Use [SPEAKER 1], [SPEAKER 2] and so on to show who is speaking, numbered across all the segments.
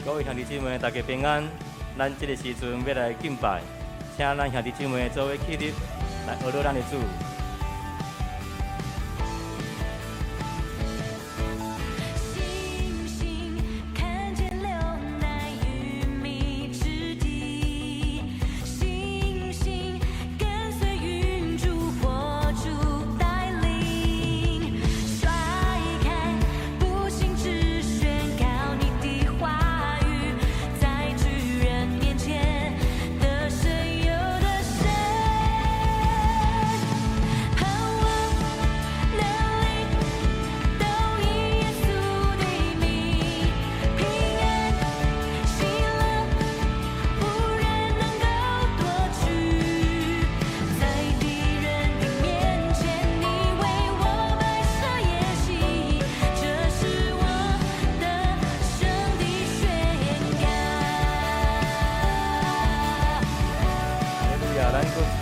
[SPEAKER 1] 各位兄弟姊妹，大家平安。咱这个时阵要来敬拜，请咱兄弟姊妹做伙起立，来学习咱的主。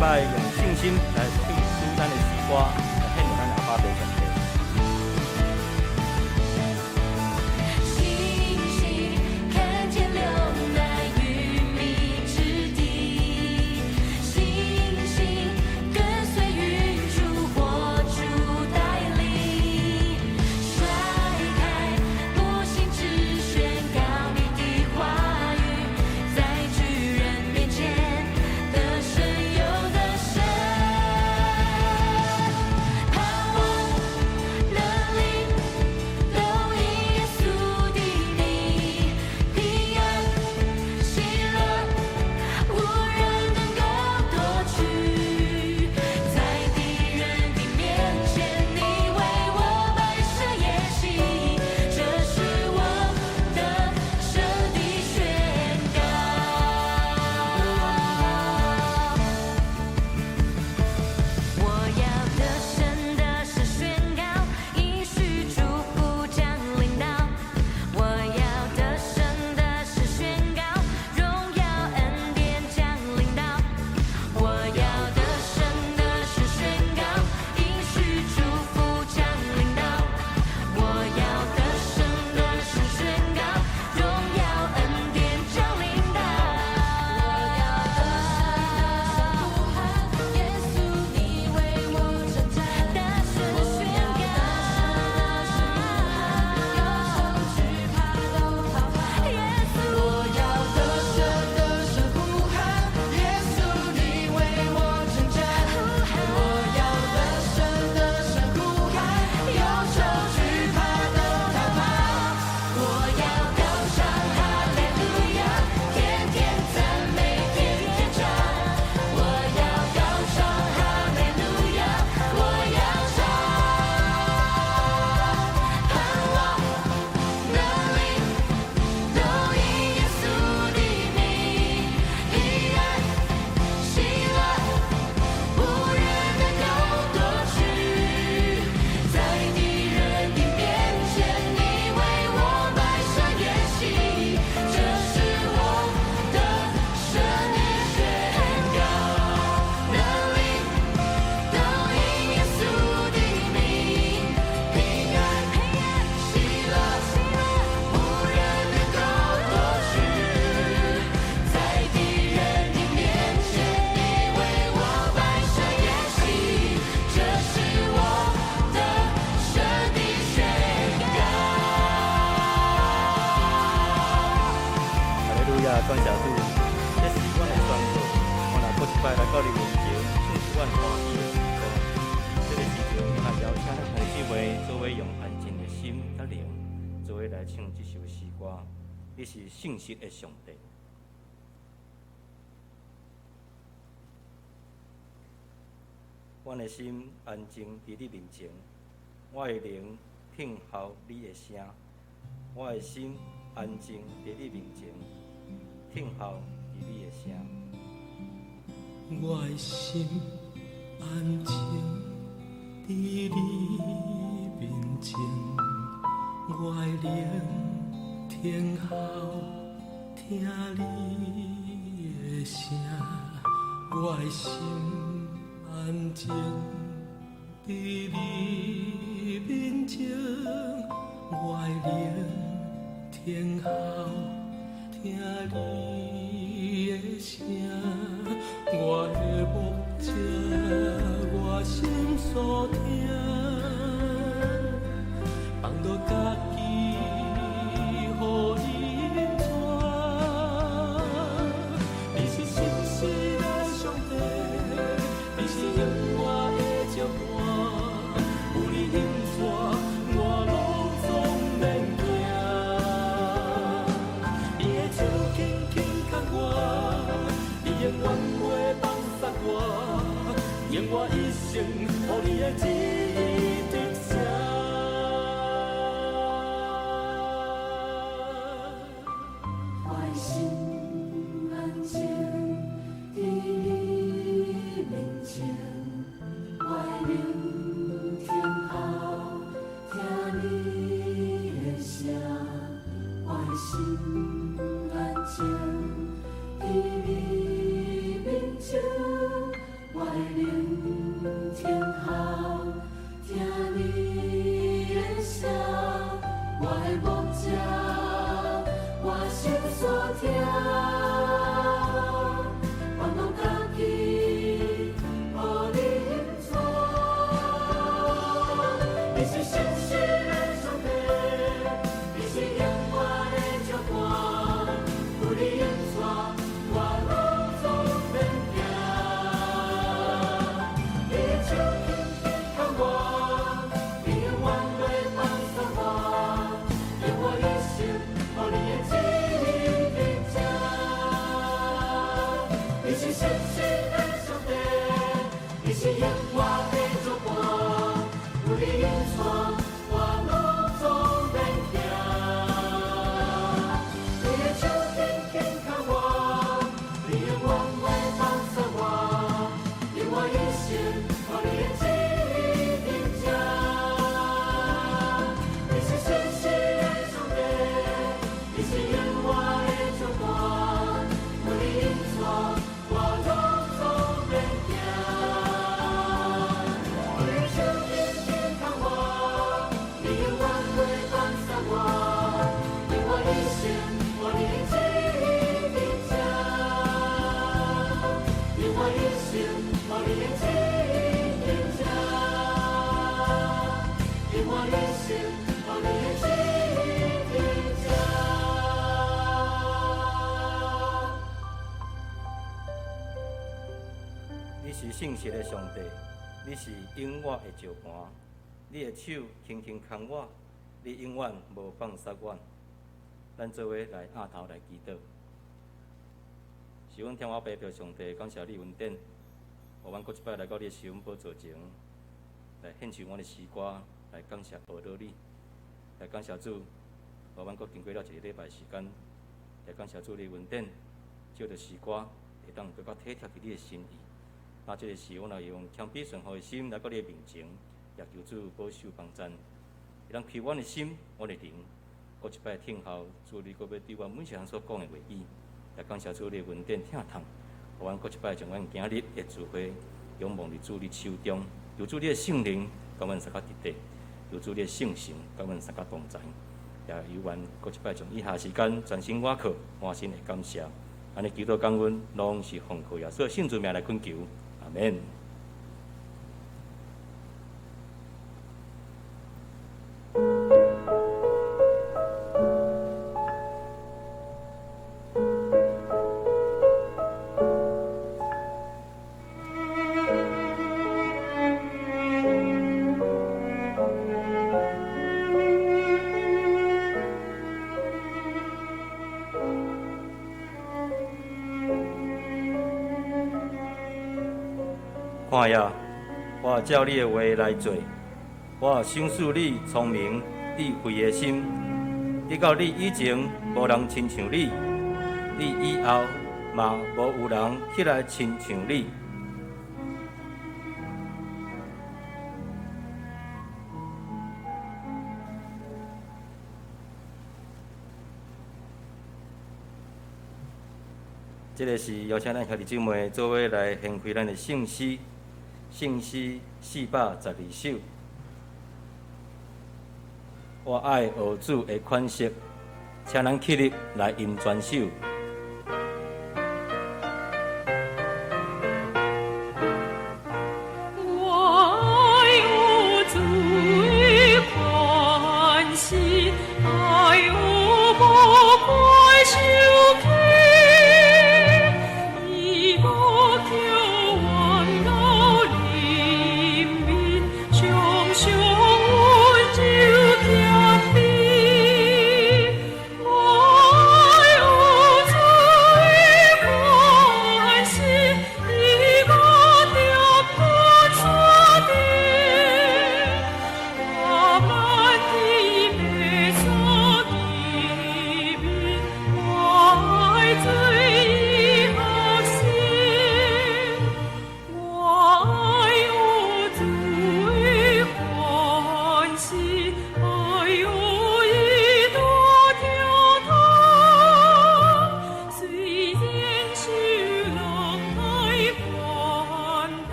[SPEAKER 1] 拜用信心来唱出咱的诗歌，来献给咱阿爸爸上帝。感谢主，这是阮的宣告。我若搁一摆来到你面前，唱出阮欢喜的诗歌。这个时阵，我来邀请咱兄弟姊妹做伙用安静的心甲灵，做伙来唱这首诗歌。你是信实的上帝。阮的心安静伫你面前，我的灵听候你的声。我的心安静伫你面前。听候伫你的声，
[SPEAKER 2] 我的心安静伫你面前，我的灵听候听你的声，我的心安静伫你面前，我的灵听候。听你的声，我的目者，我心所听，放落家己，予你引带。你是信实的上帝，你是永远的照伴，有你引带，我路总免惊。你的手轻轻牵我，你永远袂放撒我，愿我一生予你的旨意得成。
[SPEAKER 3] 我的心安静伫你面前，我会聆听后听你的声。我的心安静伫你面前，我会聆听后听你的声。我的目者，我心所听，放落家己，予你引带。你是信实的上帝，你是永远的照伴，有你引带，我路总免惊。你的手轻轻牵我，你永远袂放撒我，愿我一生予你的旨意得成。你是信实的上帝，你是永远的照伴，有你引带，我路总免惊。你的手轻轻牵我，你永远袂放撒我，愿我一生予你的旨意得成。你是信实的上帝，你是永远的照伴，有你引带，我路总免惊。你的手轻轻牵我，你永远袂放撒我，愿我一生予你的旨意得成。愿我一生予你的旨意得成。愿我一生予你的旨意得成。
[SPEAKER 1] 你是信实的上帝，你是永远的照伴，你的手轻轻牵我，你永远无放撒我。咱做伙来压头来祈祷。是阮天花白表上帝，感谢你恩典，互阮搁一摆来到你的施恩宝座前，来献上阮的诗歌，来感谢报道你，来感谢主，互阮搁经过了一个礼拜时间，来感谢主你的恩典，借着诗歌会当更加体贴伫你的心意。那这个时，阮也用谦卑顺服的心来到你的面前，也求主保守帮赞，会当开阮的心，阮的灵，搁一摆听候主你搁要对阮每一项所讲的话语，也感谢主你的恩典听透，互阮搁一摆将阮今日的智慧仰望伫主你手中，求主你的圣灵甲阮三甲伫地，求主你的圣神甲阮三甲同在，也由阮搁一摆将以下时间专心倚靠，满心的感谢，安尼祈祷感恩，拢是奉靠耶稣圣主名来恳求。阿门。看呀，我照你的话来做，我赏赐你聪明智慧的心。直到你以前无人亲像你，你以后嘛无有人起来亲像你。这个是邀请咱兄弟姊妹做伙来献开咱的圣诗。圣诗412首，我爱学主的款式，请咱起立来吟全首。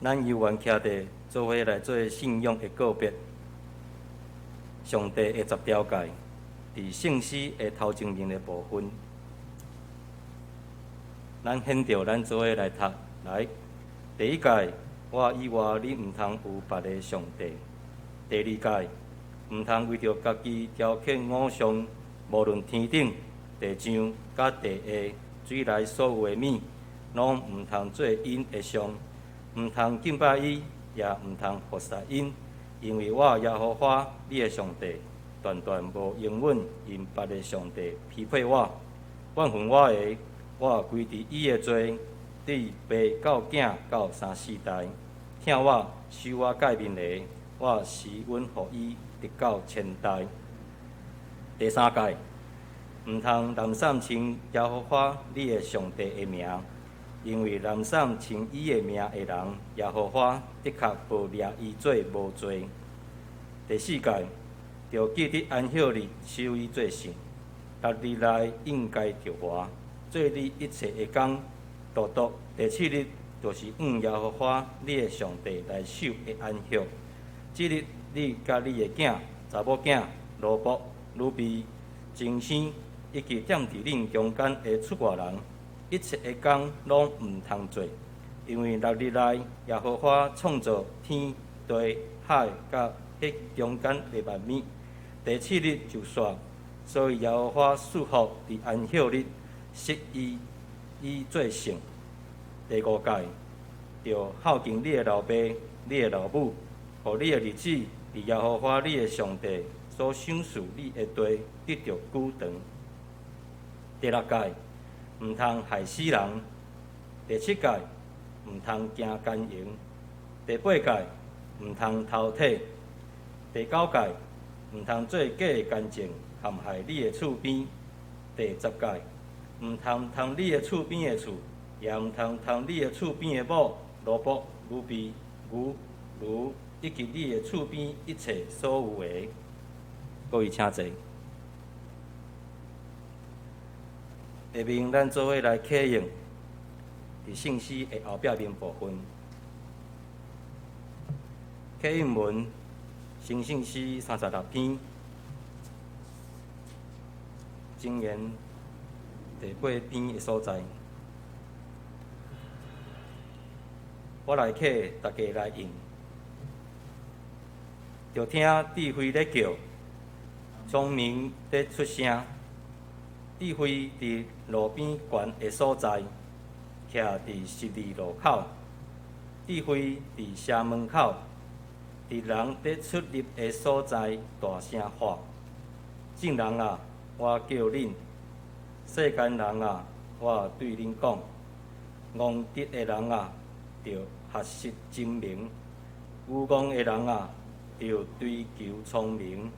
[SPEAKER 1] 咱犹原徛伫做伙来做信仰的告别。上帝的10条诫，伫圣诗的头前面的部分，咱显着咱做伙来读。来，第一诫，我以外你毋通有别个上帝。第二诫，毋通为着家己雕刻偶像，无论天顶、地上、甲地下、水内所有的物，拢毋通做因的像。毋通敬拜伊，也毋通服侍因，因为我耶和华你的上帝，断断无永远因别个上帝匹配我。怨恨我的，我归伫伊的罪，对爸到囝到3、4代，听我受我诫命的，我施恩予伊直到1000代。第三诫，毋通滥散称耶和华你的上帝的名。因为滥散称伊的名的人，耶和华的确无掠伊做无罪。第四诫，着记得安息日守伊做圣，6日内应该着活，做你一切的工，独第7日就是耶和华你的上帝来守的安息。这日你甲你的囝、查某囝、奴仆、女婢、精生，以及踮伫恁中间的出外人。一切的工拢毋通做，因为6日内耶和华创造天地海甲迄中间的万物，第7日就煞，所以耶和华赐福伫安息日，设伊做圣。第5诫，着孝敬你的老爸、你的老母，互你的日子伫耶和华你的上帝所赏赐你的地得着久长。第6诫，毋通害死人。第7诫，毋通行奸淫。第8诫，毋通偷窃。第9诫，毋通做假的干净，陷害你的厝边。第10诫，毋通偷你的厝边的厝，也毋通偷你的厝边的某、奴仆、女婢、牛、驴，以及你的厝边一切所有的。各位请坐。下面咱做伙来启用伫圣诗的后壁面部分。启用文，新圣诗36篇。经言第8篇的所在，我来客大家来应，就听智慧咧叫，聪明咧出声。智慧伫路边悬的所在，徛伫十字路口。智慧伫城门口，伫人咧出入的所在大声喊：众人啊，我叫恁；世间人啊，我对恁讲。憨直的人啊，着学习精明；有憨的人啊，着追求聪明。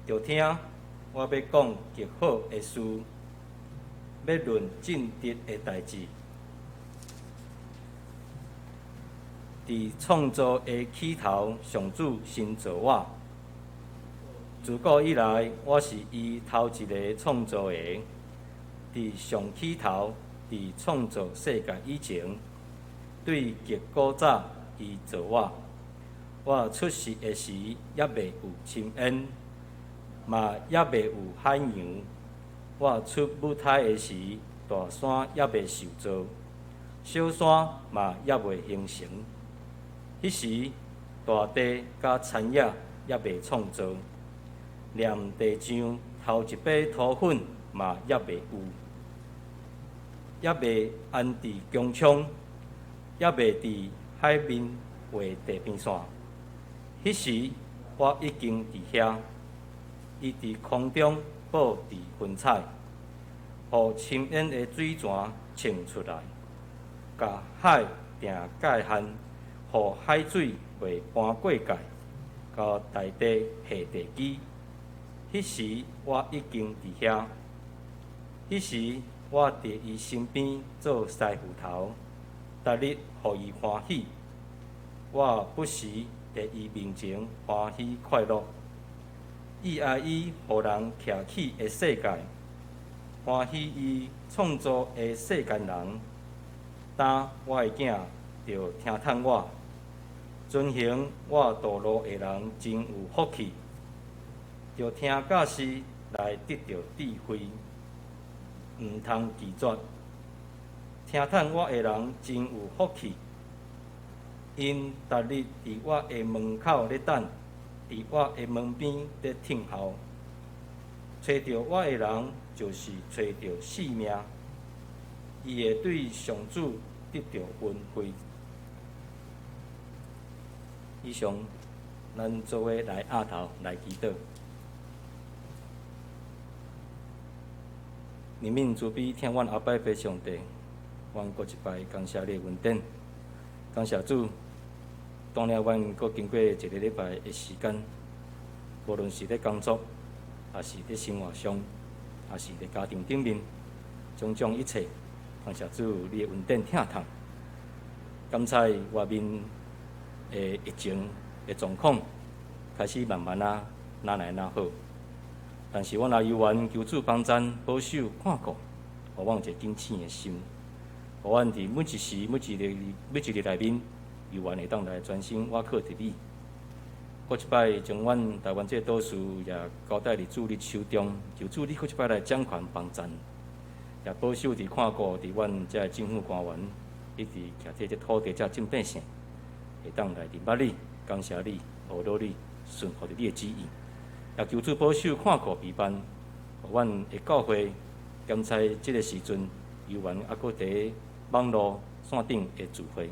[SPEAKER 1] 着听。我要讲极好的事，要论正直的代志。伫创造的起头，上主先造我。自古以来，我是伊头一个创造的。伫上起头，伫创造世界以前，对极古早，伊造我。我出世的时，也未有深渊。嘛，也未有海洋。我出母胎的时，大山也未受造，小山嘛也未形成。迄时，大地甲田野也未创造，连地上头一把土粉嘛也未有，也未安伫宫窗，也未伫海面画地平线。迄时，我已经伫遐。伊伫空中布置云彩，互深渊的水泉冲出来，甲海定界限，互海水袂搬过界，甲大地下地基。迄时我已经伫遐，迄时我伫伊身边做师傅头，逐日互伊欢喜。我不时伫伊面前欢喜快乐。意爱伊互人徛起的世界，欢喜伊创造的世间人。当我的囝着听叹我，遵行我道路的人真有福气。着听教师来得到智慧，毋通拒绝。听叹我的人真有福气，因逐日伫我的门口咧等。伫我的门边咧听候，找到我的人就是找到性命，伊会对上主得到恩惠。以上，咱做伙来压头来祈祷。怜悯慈悲，听阮后摆的上帝，阮过一摆感谢你的恩典，感谢主。当然，阮阁经过一个礼拜的时间，无论是咧工作，还是咧生活上，还是咧家庭顶面，种种一切，感谢主你的恩典疼痛。感谢外面的疫情的状况开始慢慢哪来哪好，但是阮也犹原求主帮赞、保守、看顾，互阮有一个坚持的心，互阮伫每一时、每一日内面。犹原会当来专心倚靠伫你。过一摆将阮台湾这个岛事也交代伫主你手中，求主你过一摆来掌权帮赞，也保守伫看顾伫阮这政府官员，以及徛伫这土地这正百姓，会当来认捌你、感谢你、学到你、顺服伫你的旨意。也求主保守看顾陪伴，互阮的教会兼在这个时阵，犹原还阁伫网络线顶的聚会。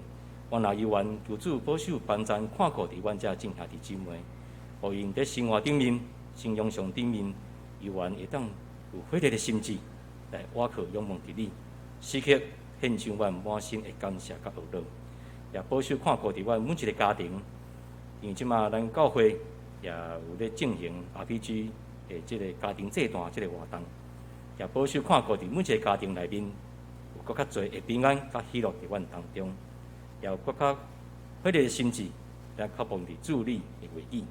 [SPEAKER 1] 阮也犹原求主保守帮赞看顾伫阮遮正兄弟姊妹，互因伫生活顶面、信仰上顶面，犹原会当有火热的心志来倚靠仰望伫你，时刻献上阮满心的感谢甲懊恼，也保守看顾伫阮每一个家庭，因为即马咱教会也有咧进行 RPG 的即个家庭这段即个活动，也保守看顾伫每一个家庭内面，有搁较侪的平安甲喜乐伫阮当中。也有搁较火热的心志，来渴望伫主你的话语，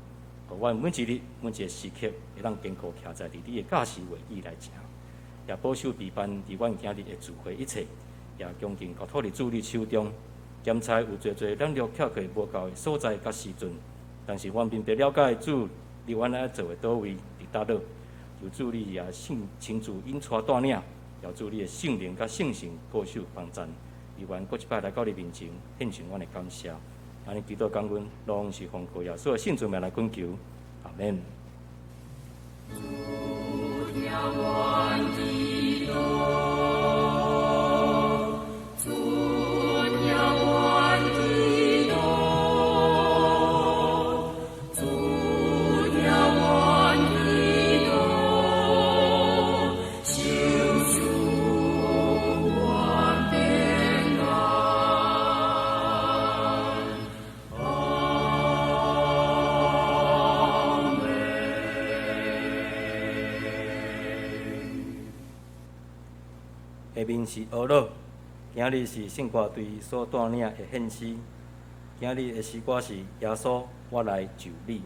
[SPEAKER 1] 互阮每一日、每一个时刻，会当坚固徛在伫你的教示话语来行，也保守陪伴伫阮今日的聚会一切，也恭敬交托伫主你手中。兼采有侪侪咱了巧克无够的所在甲时阵，但是阮并不了解主，你原来做的倒位伫倒落，求主你也亲自引带带领，也主你的圣灵甲圣神保守帮赞。希望搁一摆来到你面前，献上阮的感谢。安尼祈祷感恩，拢是奉靠耶稣的圣主名来恳求，阿免。下面是学老，今日是圣歌队所带领的献诗。今日的诗歌是耶稣，我来就你。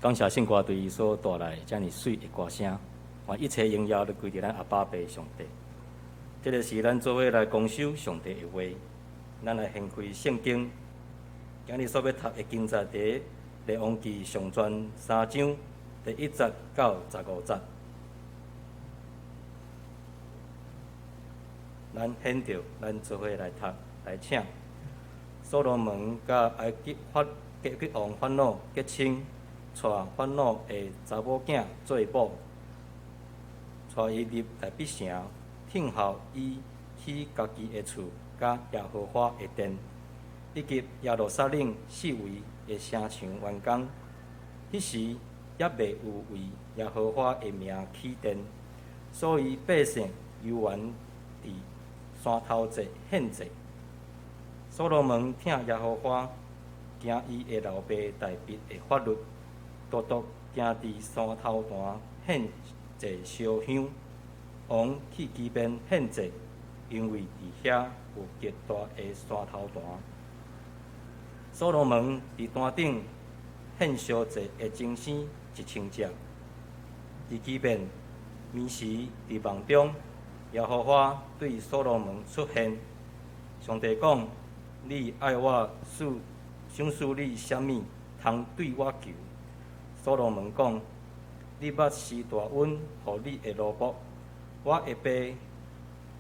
[SPEAKER 1] 感谢圣歌对伊所带来遮尔水的歌声，愿一切荣耀都归伫咱阿爸爸上帝。这个是咱做伙来恭守上帝的话，咱来掀开圣经。今日所要读的经节伫列王记上传3章第1节到15节。咱显着咱做伙来读来请。所罗门甲埃及王法老结亲，带法老的查某囝做某，带伊入大必城，听候伊去家己的厝，甲耶和华的殿，以及耶路撒冷四围的城墙完工。迄时也未有为耶和华的名起殿，所以百姓犹原伫山头坐献祭。所罗门听耶和华行伊的老爸大卫的法律，独独行伫山头端献祭烧香。王去基遍献祭，因为伫遐有极大的山头端。所罗门伫端顶献烧祭的精生1000只。伫基遍暝时伫梦中，耶和华对所罗门出现，上帝讲：你爱我想赐你啥物，通对我求。所罗门讲：你捌施大恩，互你的奴仆，我的爸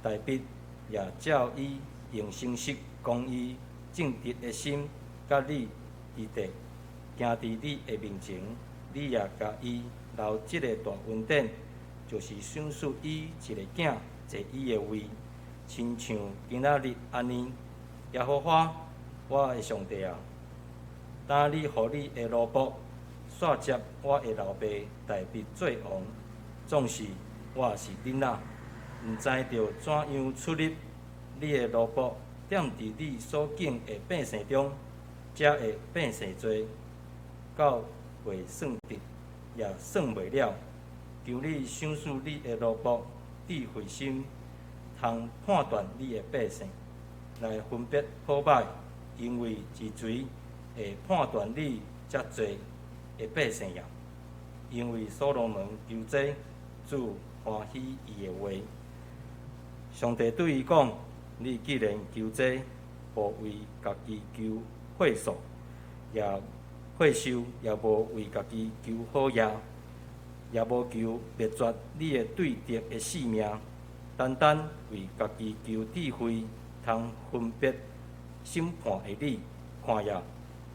[SPEAKER 1] 大卫也照伊用诚实、公义、正直的心，甲你伫地行伫你的面前，你也甲伊留即个大恩典，就是赏赐伊一个囝坐伊的位，亲像今仔日安尼。耶和华，我的上帝啊，当你互你的奴仆煞接我的老爸大卫做王，总是我也是囡仔，毋知着怎样出入你的奴仆，踮伫你所敬的百姓中，遮的百姓多，到未算得，也算袂了。求你赏赐你的奴仆智慧心，通判断你的百姓，来分别好歹，因为是谁会判断你遮侪的百姓呀？因为所罗门求这，主欢喜伊的话。上帝对伊讲：你既然求这，无为家己求惠寿，也收，也无为家己求好业，也无求灭绝你的对敌的性命，单单为家己求智慧，通分别审判的你。看呀，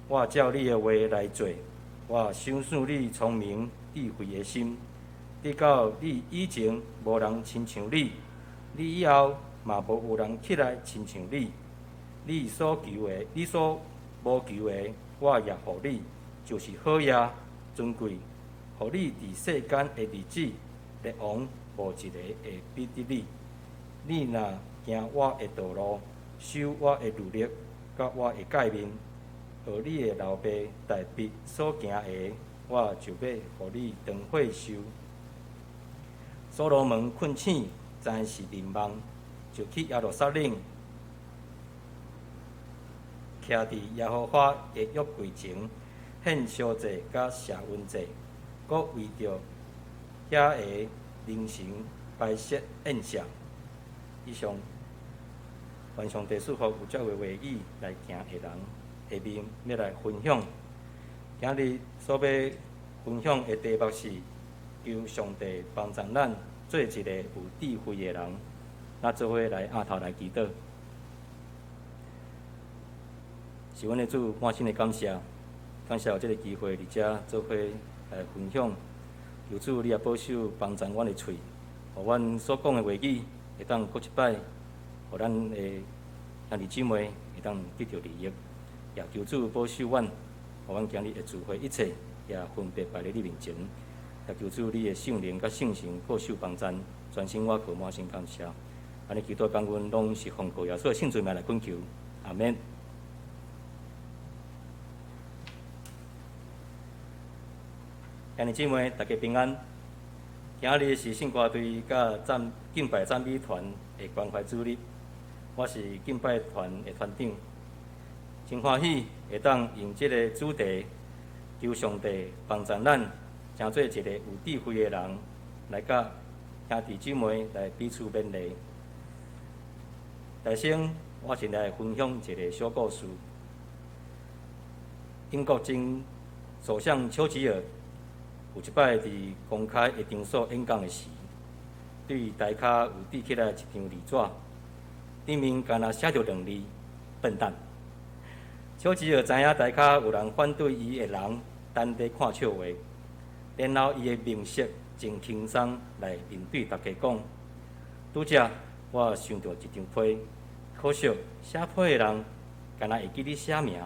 [SPEAKER 1] 我照你的话来做，我赏赐你聪明智慧的心，直到你以前无人亲像你，你以后嘛无有人起来亲像你。你所求的，你所无求的，我也互你，就是好业尊贵，互你伫世间的日子，列王无一个会比得你。你若行我的道路，守我的律例，甲我的诫命，学你的老爸大卫所行的，我就要互你长岁寿。所罗门困醒，知是眠梦，就去耶路撒冷，徛伫耶和华的约柜前，献烧祭甲谢恩祭，搁为着遐个灵神摆设宴席。以上，愿上帝赐福有这位话语来行的人，下面要来分享。今日所要分享的题目是：求上帝帮助咱做一个有智慧的人。咱做伙来压头来祈祷。是阮的主，满心的感谢，感谢有这个机会伫遮做伙来分享。求主你也保守帮助阮的喙，互阮所讲的话语会当搁一摆，互咱的兄弟姊妹会当得到利益。也求主保守阮，互阮今日的聚会一切也分别摆伫你面前。也求主你的圣灵甲圣神保守帮助，全心我靠满心感谢。安尼祈祷感恩拢是奉靠耶稣的圣罪名来恳求，阿免。兄弟姊妹，大家平安。今日是圣歌队甲敬拜赞美团的关怀主日，我是敬拜团的团长，真欢喜会当用这个主题，求上帝帮助咱，成做一个有智慧的人，来甲兄弟姊妹来彼此勉励。大先，我先来分享一个小故事。英国前首相丘吉尔有一摆伫公开的场所演讲的时，对台骹有递起来一张字纸，顶面干那写着2字：笨蛋。丘吉尔知影台下有人反对伊的人等在看笑话，然后伊的面色真轻松来面对大家讲：拄则我想到一张批，可惜写批的人干那会记你写名，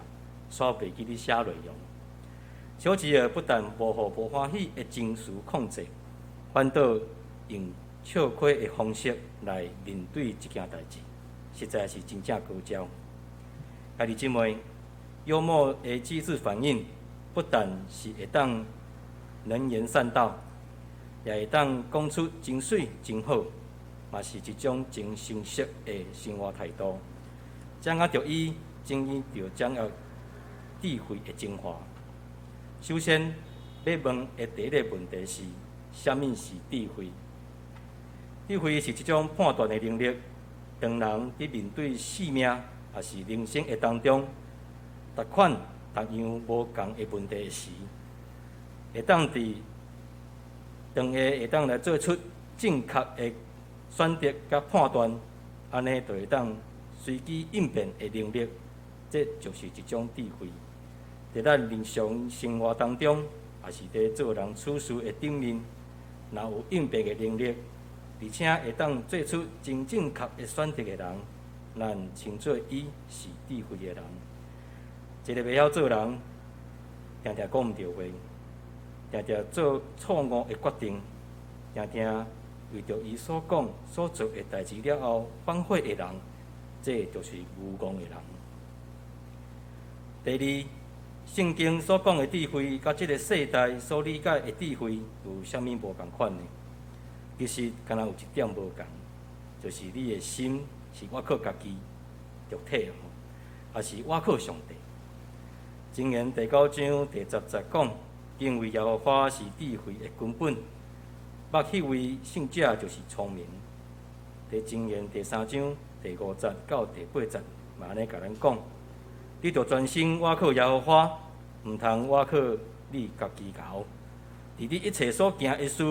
[SPEAKER 1] 煞袂记你写内容。丘吉尔不但无互无欢喜的情绪控制，反倒用笑亏的方式来面对这件代志，实在是真正高招。兄弟姊妹，幽默的机智反应，不但是会当能言善道，也会当讲出真水真好，嘛是一种真成熟的生活态度。掌握着伊，等于着掌握智慧的精华。首先，要问的第一个问题是：什么是智慧？智慧是一种判断的能力。当人伫面对生命也是人生的当中，逐款逐样无共的问题时，会当伫当下会当来做出正确的选择甲判断，安尼就会当随机应变的能力，这就是一种智慧。在咱日常生活当中，也是伫做人处事的顶面，若有应变的能力，而且会当做出真正确的选择的人，咱称作伊是智慧的人。一个袂晓做人，常常讲毋对话，常常做错误的决定，常常为着伊所讲所做的代志了后反悔的人，这就是无辜的人。第二，圣经所讲的智慧，甲这个世代所理解的智慧有啥物无共款呢？其实，敢若有一点无共，就是你的心是我靠家己肉体，还是我靠上帝？箴言第9章第10节讲：敬畏耶和华是智慧的根本，捌迄位圣者就是聪明。伫箴言第3章第5节到第8节，嘛安尼甲咱讲：你着专心倚靠耶和华，毋通倚靠你家己搞。伫你一切所行的事，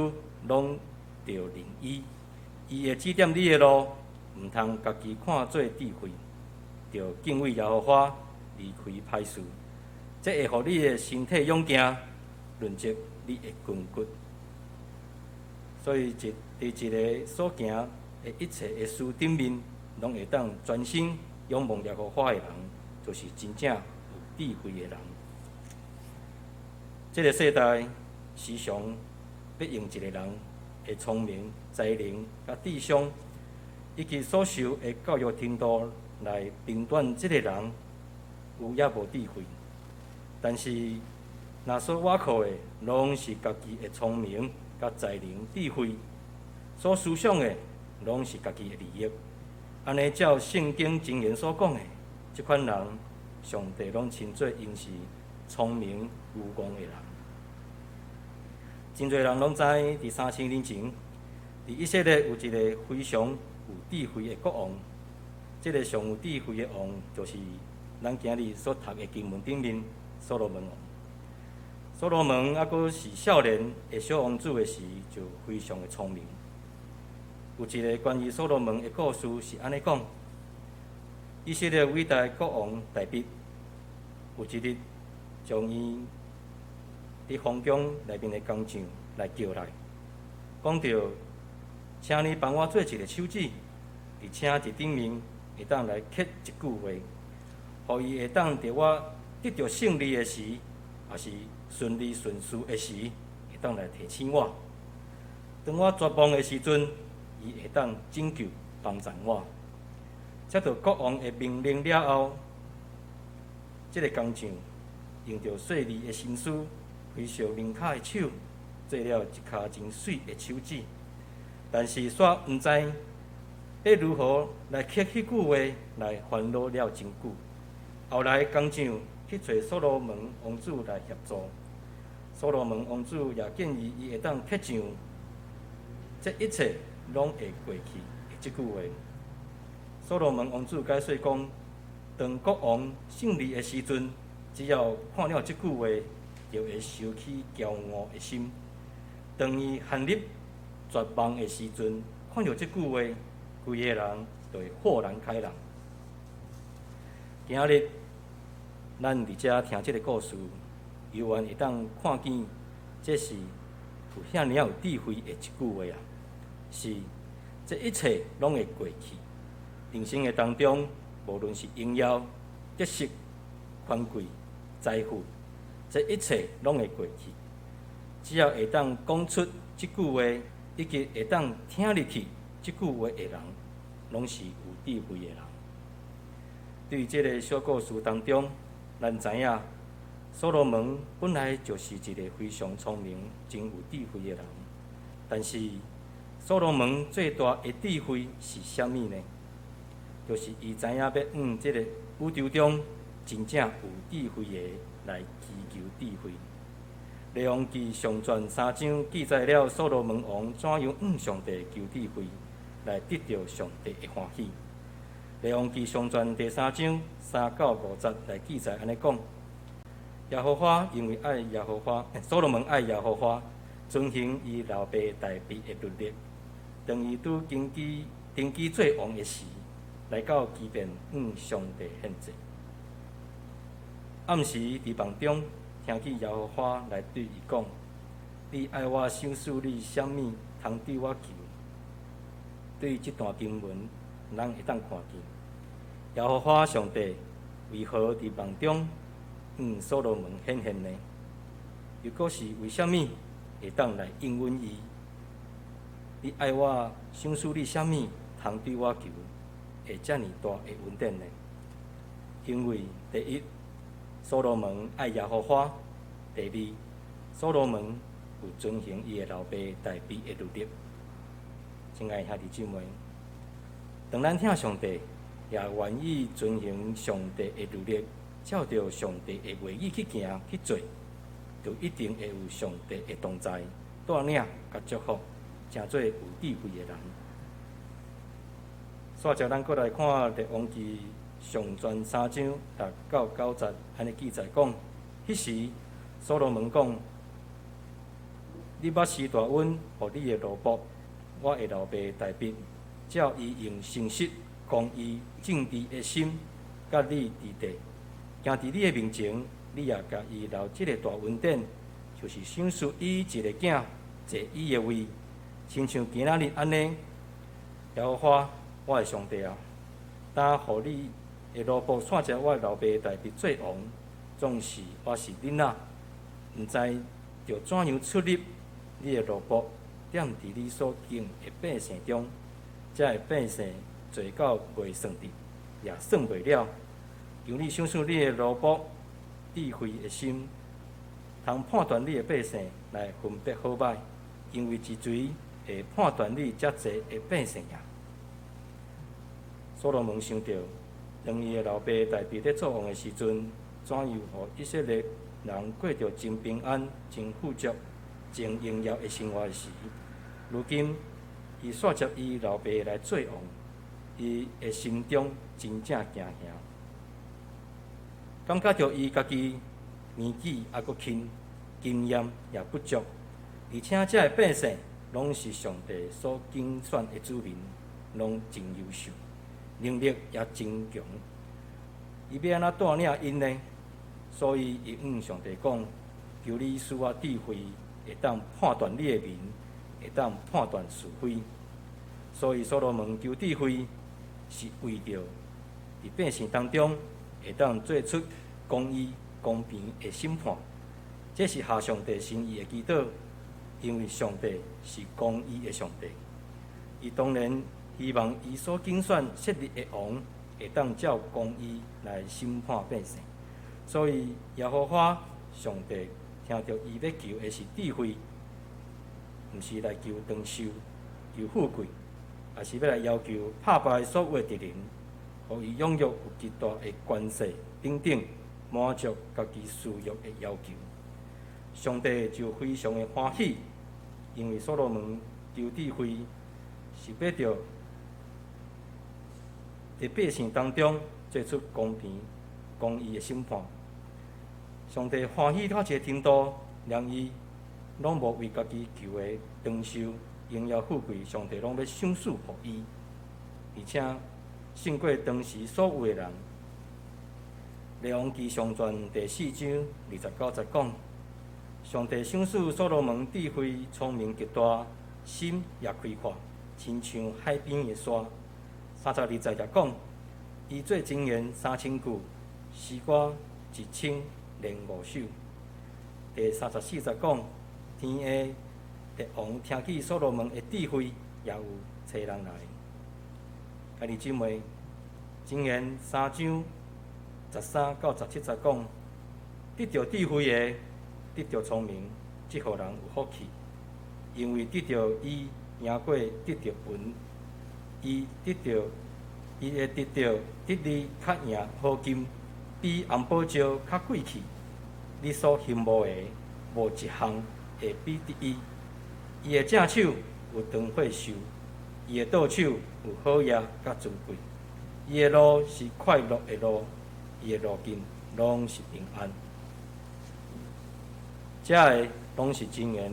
[SPEAKER 1] 拢着认伊，伊会指点你的路，毋通家己看做智慧，着敬畏耶和华，离开歹事。这会互你的身体勇健，论及你的筋骨。所以，伫一个所行的一切的事顶面，拢会当专心仰望耶和华的人，就是真正有智慧的人。这个世代时常要用一个人的聪明、才能、甲智商，以及所受的教育程度来评断这个人有也无智慧。但是，若所倚靠的拢是家己的聪明、甲才能、智慧，所思想的拢是家己的利益。安尼照圣经箴言所讲的，这款人，上帝拢称作因是聪明有功的人。真侪人拢知，伫3000年前，伫以色列有一个非常有智慧的国王。这个上有智慧的王，就是咱今日所读的经文顶面。所罗门王，所罗门还阁是少年的小王子的时，就非常的聪明。有一个关于所罗门的故事是安尼讲：以色列伟大国王大卫，有一日将伊伫皇宫内面的工匠来叫来，讲着，请你帮我做一个手指，而且伫顶面会当来刻一句话，互伊会当伫我得到胜利的时，也是顺利顺事的时，会当来提醒我。当我绝望的时阵，伊会当拯救帮助我。接到国王的命令了后，这个工匠用着细腻的心思，挥着灵巧的手，做了一颗真水的手指。但是煞毋知要如何来刻迄句话来烦恼了真久。后来工匠去找所罗门王子来协助，所罗门王子也建议伊会当刻上这一切拢会过去的这句话。所罗门王子解说讲，当国王胜利的时阵，只要看了这句话，就会收起骄傲的心；当伊陷入绝望的时阵，看到这句话，规个人就会豁然开朗。今日咱伫遮听即个故事，犹原会当看见，这是有遐尔有智慧的一句话啊！是，这一切拢会过去。人生的当中，无论是荣耀、得失、权贵、财富，这一切拢会过去。只要会当讲出即句话，以及会当听入去即句话的人，拢是有智慧的人。对这个小故事当中，咱知影，所罗门本来就是一个非常聪明、真有智慧的人。但是，所罗门最大的智慧是啥物呢？就是伊知影要这个宇宙中真正有智慧的来祈求智慧。列王记上传3章记载了所罗门王怎样上帝求智慧，来得到上帝的欢喜。列王记上传第3章3到5节来记载安尼讲：耶和华因为爱耶和华，所罗门爱耶和华，遵行伊老爸大卫的律例，当伊拄登基做王的时，来到基遍上帝献祭。暗时伫梦中，听见耶和华来对伊讲：你爱我想使你啥物通对我求？对这段经文，咱会当看见，耶和华上帝为何伫梦中所罗门显现呢？又果是为虾米会当来应允伊？你爱我想使你啥物通对我求？会遮尔大的恩典呢？因为第一，所罗门爱耶和华；第二，所罗门有遵行伊的老爸大卫的律例。亲爱兄弟姊妹，当咱听上帝，也愿意遵行上帝的律例，照着上帝的话语去行去做，就一定会有上帝的同在、带领、甲祝福，成做有智慧的人。煞接咱过来看《列王记》上传3章6到9节，安尼记载讲：迄时所罗门讲：你捌施大恩，互你的奴仆，我的老爸大卫，照伊用诚实、公义、正直的心，甲你伫地，行伫你的面前，你也甲伊留即个大恩典，就是赏赐伊一个囝，坐伊的位，亲像今仔日安尼。耶和华，我的上帝啊，当互你的奴仆选择我的老爸大卫做王，总是我是囡仔，毋知着怎样出入你的奴仆，踮伫你所敬的百姓中，遮的百姓做到袂算得，也算袂了。求你赏赐你的奴仆智慧的心，通判断你的百姓来分别好歹，因为一锤会判断你遮济的百姓呀。所罗门想到，当伊的老爸大卫在做王的时阵，怎样互以色列人过着真平安、真富足、真荣耀的生活时，如今伊煞接伊老爸来做王，伊的心中真正惊吓，感觉到伊家己年纪还佫轻，经验也不足，而且遮的百姓拢是上帝所拣选的子民，拢真优秀，能力也真强。伊要安怎带领因呢？所以伊上帝讲：求你使我智慧，会当判断你的民，会当判断是非。所以所罗门求智慧，是为着伫百姓当中会当做出公义、公平的审判。这是合上帝心意的祈祷，因为上帝是公义的上帝。伊当然希望伊所拣选设立的王，会当照公义来审判百姓。所以耶和华上帝听到伊要求的是智慧，毋是来求长寿、求富贵，也是要来要求打败所有的敌人，互伊拥有极大的权势等等，满足家己私欲的要求。上帝就非常的欢喜，因为所罗门求智慧，是要着在百姓当中做出公平、公义的审判。上帝欢喜到一个程度，让伊拢无为家己求的长寿、荣耀、富贵，上帝拢要赏赐予伊，而且胜过当时所有的人。列王记上传第4章29节讲，上帝赏赐所罗门智慧、聪明极大，心也开阔，亲像海边的沙。32节也讲，伊做箴言3000句，诗歌1000连5首。第34节讲，天下列王听见所罗门的智慧，也有找人来。家己姊妹，箴言3章13到17节讲，得到智慧的，得到聪明，即互人有福气，因为得到伊赢过得到云，伊会得到得利较赢好金，比红宝石较贵气。你所羡慕的，无一项会比得伊。伊的正手有长火寿，伊的倒手有好业甲尊贵。伊的路是快乐的路，伊的路径拢是平安。这个拢是箴言，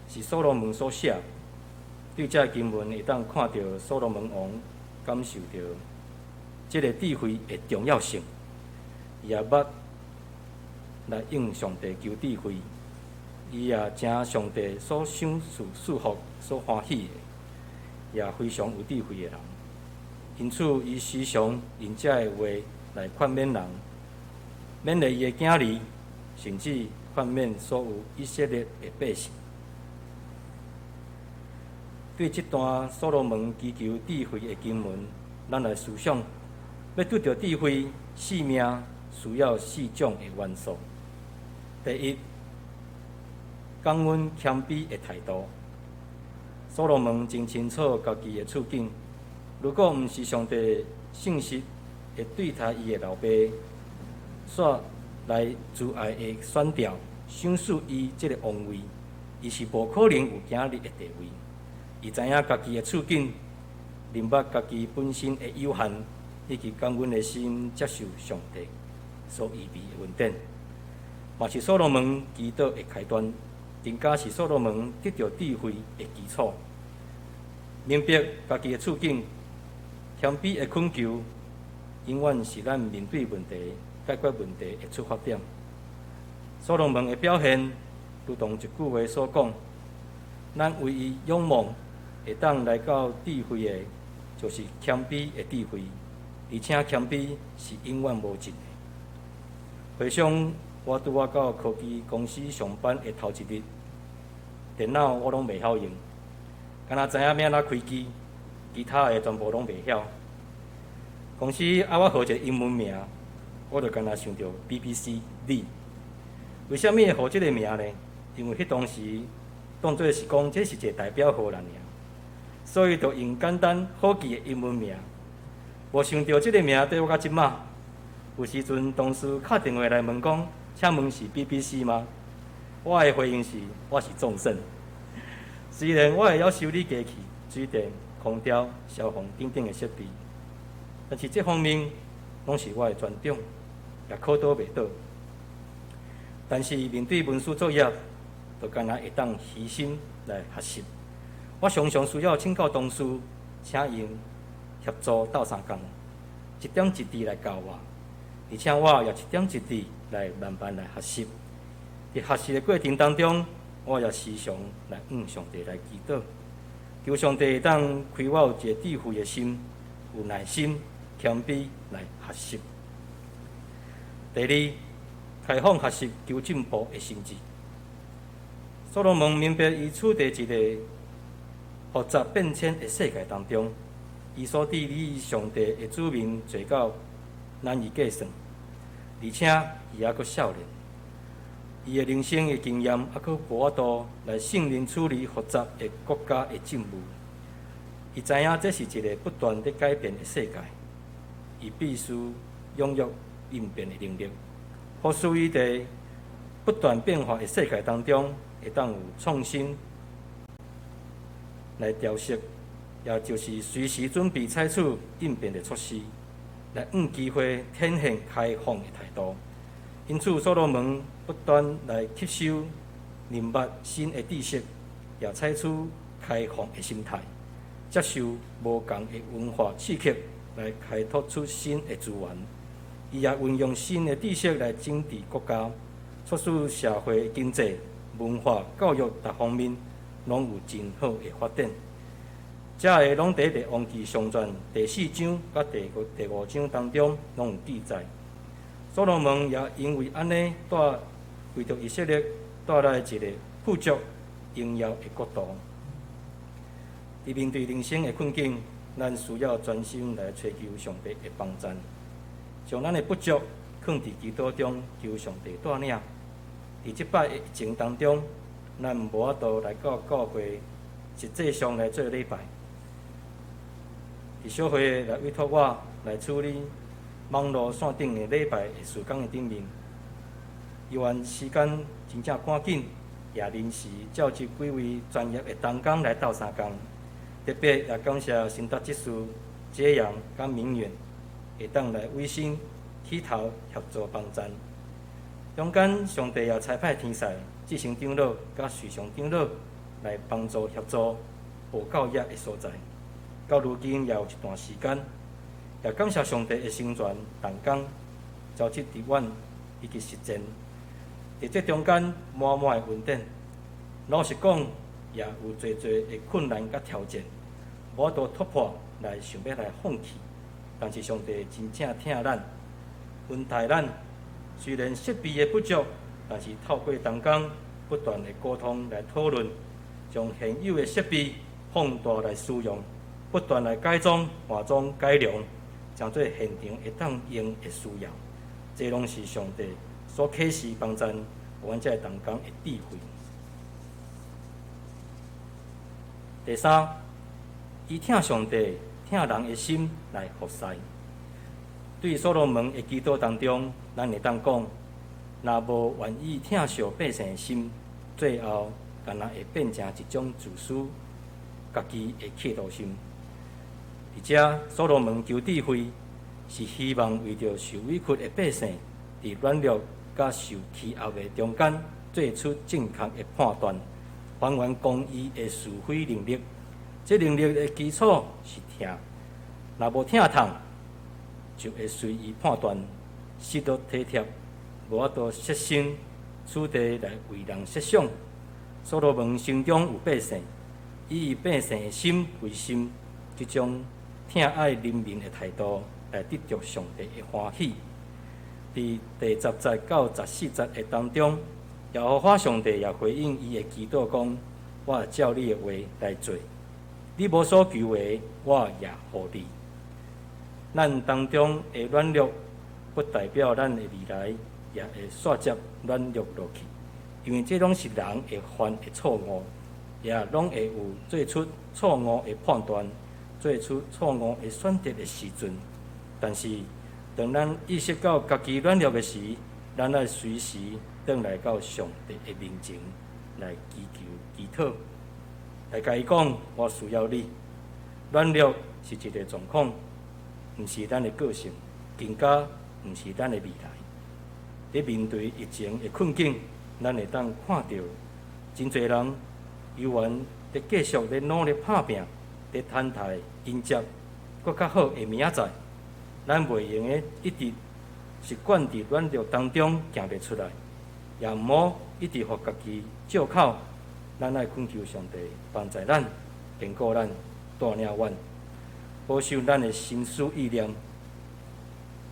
[SPEAKER 1] 是所罗门所写。对这经文会当看到所罗门王感受到这个智慧的重要性，伊也捌来应上帝求智慧，伊也正上帝所赏赐祝福所欢喜的，也非常有智慧的人。因此，伊时常用这个话来劝勉人，勉励伊的囝儿，甚至劝勉所有以色列的百姓。对这段所罗门祈求智慧的经文，咱来思想，要得到智慧，生命需要4种的元素。第一，感恩谦卑的态度。所罗门真清楚家己的处境，如果毋是上帝信实会对待伊的老爸，煞来自爱的选调，赏赐伊这个王位，伊是无可能有今日的地位。伊知影家己的处境，明白家己本身的有限，以及感恩的心接受上帝所预备的恩典，嘛是所罗门祈祷的开端，更加是所罗门得到智慧的基础。明白家己的处境，谦卑的恳求，永远是咱面对问题、解决问题的出发点。所罗门的表现，如同一句话所讲，咱为伊仰望。会当来到智慧的，就是谦卑的智慧，而且谦卑是永远无尽的。回想我拄啊到科技公司上班的头一日，电脑我拢袂晓用，敢若知影要安怎开机，其他的全部拢袂晓。公司要我号一个英文名，我就敢若想到 BBC 你。为什么会号这个名呢？因为迄当时当作是讲这是一个代表号人尔。所以就用简单好记的英文名，无想到这个名对我到即马，有时阵同事敲电话来问讲，请问是 BBC 吗？我的回应是，我是众生。虽然我会晓修理机器、水电、空调、消防等等的设备，但是这方面拢是我的专长，也考倒袂倒。但是面对文书作业，就干那会当虚心来学习。我常常需要请教同事，请因协助斗相共，一点一滴来教我，而且我也一点一滴来慢慢来学习。在学习的过程当中，我也时常来向上帝来祈祷，求上帝当开我有一个智慧的心，有耐心、谦卑来学习。第二，开放学习求进步的心智。所罗门明白伊处在一个复杂变迁的世界当中，伊所伫理上帝的子民侪到难以计算，而且伊还阁少年，伊的人生的经验还阁无法度来胜任处理复杂的国家的政务。伊知影这是一个不断在改变的世界，伊必须拥有应变的能力，好使伊在不断变化的世界当中，会当有创新。来调适，也就是随时准备采取应变的措施，来按机会展现开放的态度。因此，所罗门不断来吸收、明白新的知识，也采取开放的心态，
[SPEAKER 4] 接受无共的文化刺激，来开拓出新的资源。伊也运用新的知识来整治国家，促使社会经济、文化、教育各方面拢有真好的发展。这个拢伫《王记上传》第4章甲第5章当中拢有记载。所罗门也因为安尼，为着以色列带来一个富足荣耀的国度。伫面对人生的困境，咱需要专心来追求上帝的帮助，将咱的不足放伫基督中，求上帝带领。伫即摆的疫情当中，咱无法度来到教会实际上来做礼拜。伫小会来委托我来处理网络线顶的礼拜的事工的顶面，由于时间真正赶紧，也临时召集几位专业的同工来斗相共。特别也感谢新达技术、揭阳甲明远，会当来委身起头协助帮助。中间上帝也差派天使、执行长老甲随常长老来帮助协助无教业的所在。到如今也有一段时间，也感谢上帝的成全同工、召集伫阮以及实践。伫这中间满满的恩典，老实讲，也有侪的困难甲挑战，无法度突破来想要来放弃。但是上帝真正疼咱，恩待咱。虽然设备的不足，但是透过同工不断的沟通来讨论，将现有的设备放大来使用，不断来改装、换装、改良，将做现场会当用的需要。这拢是上帝所启示帮助阮这同工的智慧。第三，以听上帝、听人的心来服侍。对所罗门的祈祷当中，咱会当讲，若无愿意听受百姓的心，最后敢若会变成一种自私、家己的企图心。而且所罗门求智慧，是希望为着受委屈的百姓，伫软弱甲受欺压的中间，做出正确的判断，还原公义的是非能力。这能力的基础是听，若无听透，就会随意判断，失落体贴，无法度设身处地来为人设想。所罗门心中有百姓，以百姓的心为心，这种疼爱人民的态度，来得着上帝的欢喜。伫第10节到14节的当中，耶和华上帝也回应伊的祈祷讲：我照你的话来做，你无所求的，我也予你。咱当中的软弱，不代表咱的未来也会煞接软弱落去，因为这拢是人会犯的错误，也拢会有做出错误的判断，做出错误的选择的时阵。但是，当咱意识到家己软弱的时，咱爱随时转来到上帝的面前来祈求、祈祷，来甲伊讲：我需要你。软弱是一个状况。毋是咱的个性，更加毋是咱的未来。伫面对疫情的困境，咱会当看到真侪人犹原伫继续咧努力打拼，伫等待迎接更较好的明仔载。咱袂用的一直习惯伫软弱当中行袂出来，也毋好一直互家己借口。咱爱恳求上帝帮助咱，坚固咱，带领阮。保守咱的心思意念，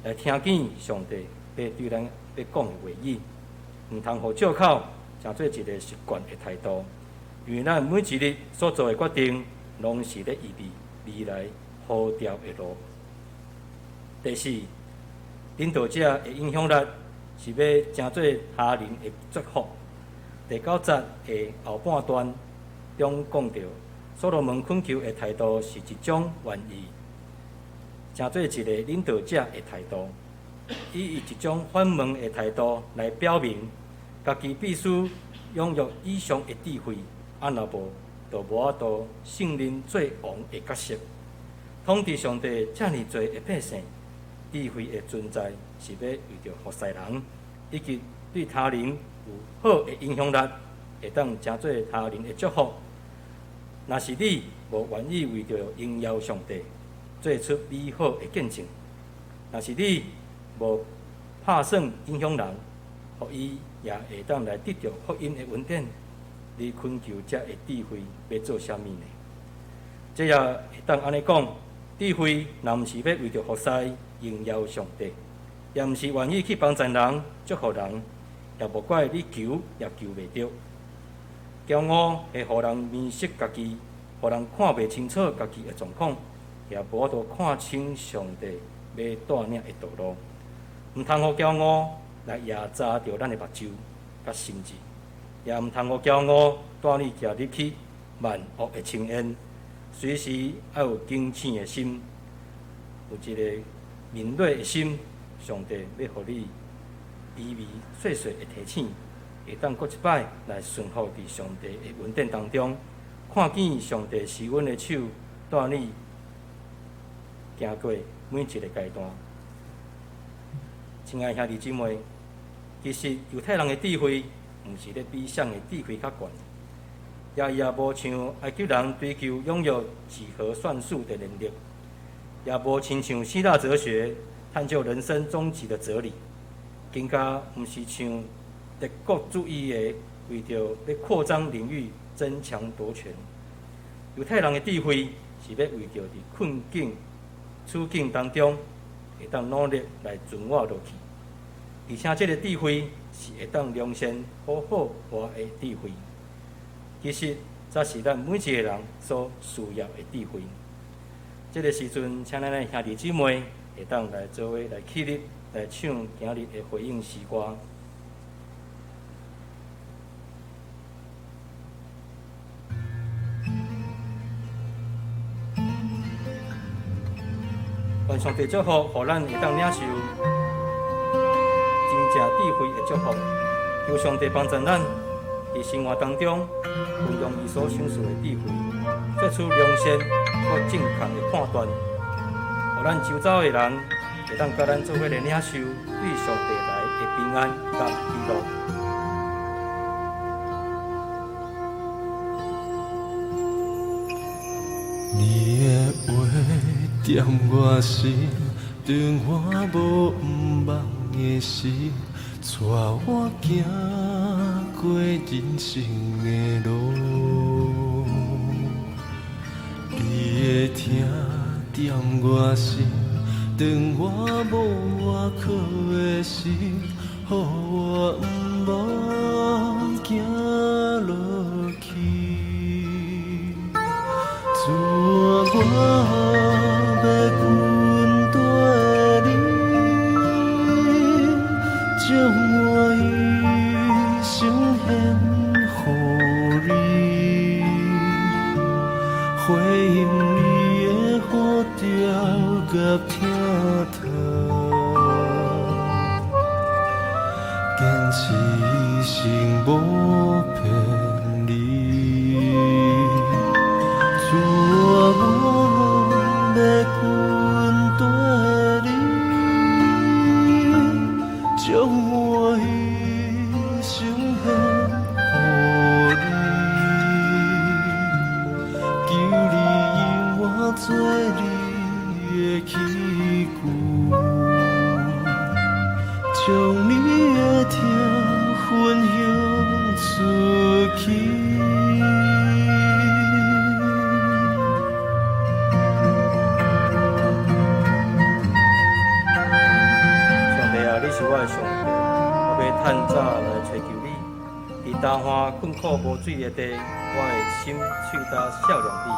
[SPEAKER 4] 来听见上帝要对咱要讲的话语，毋通互借口，成做一个习惯的态度。因为咱每一日所做的决定，拢是咧预备未来好条的路。第四，领导者的影响力是要成做他人的祝福。第9节的后半段中讲到。所罗门恳求的态度是一种愿意，成做一个领导者的态度，以一种反问的态度来表明，家己必须拥有以上的智慧，若无，就无法度胜任做王的角色。统治上帝遮尔多的百姓，智慧的存在是要为着服侍人，以及对他人有好的影响力，会当成做他人的祝福。若是你无愿意为着荣耀上帝，做出美好的见证；若是你无拍算影响人，互伊也会当来得到福音的恩典，你恳求这个智慧要做啥物呢？这也会当安尼讲，智慧若毋是要为着服侍荣耀上帝，也毋是愿意去帮助人、祝福人，也无怪你求也求袂着。骄傲会互人迷失家己，互人看袂清楚家己的状况，也无法度看清上帝要带领的道路。毋通互骄傲来压榨着咱的目睭甲心智，也毋通互骄傲带你行入去万恶的深渊。随时要有警醒的心，有一个敏锐的心，上帝要互你微微细细的提醒，会当搁一摆来顺服伫上帝的恩典当中，看见上帝施恩的手带你行过每一个阶段。亲爱的兄弟姊妹，其实犹太人的智慧，毋是咧比谁的智慧较悬，也无像埃及人追求拥有几何算术的能力，也无亲像希腊哲学探究人生终极的哲理，更加毋是像帝国主义的为着要扩张领域争强夺权。犹太人的智慧是要为着伫困境处境当中，会当努力来存活落去，而且这个智慧是会当良善好好活的智慧。其实，这是咱每一个人所需要的智慧。这个时阵，请咱的兄弟姊妹会当来做伙来起立，来唱今日的回应诗歌。愿上帝祝福，互咱会当领受真正智慧的祝福。求上帝帮助咱伫生活当中运用伊所享受的智慧，做出良善或正确的判断，互咱周遭的人会当甲咱做伙来领受对上帝来的平安甲喜乐。
[SPEAKER 2] 你的话点我心，让我无毋忘的事，带我行过人生的路。你的听点我心，让我无外靠的心，予我毋忘行落去。主啊，我要跟对你，将我一生献予你，回应你的呼召甲听透，坚持一生无骗你。主啊，我要跟对你，将我一生献予你，求你引我做你的器具，将你的疼分享出去。
[SPEAKER 4] 是我的上帝，我要趁早来找求你。伫大旱困苦无水的地，我的心喙焦笑容你。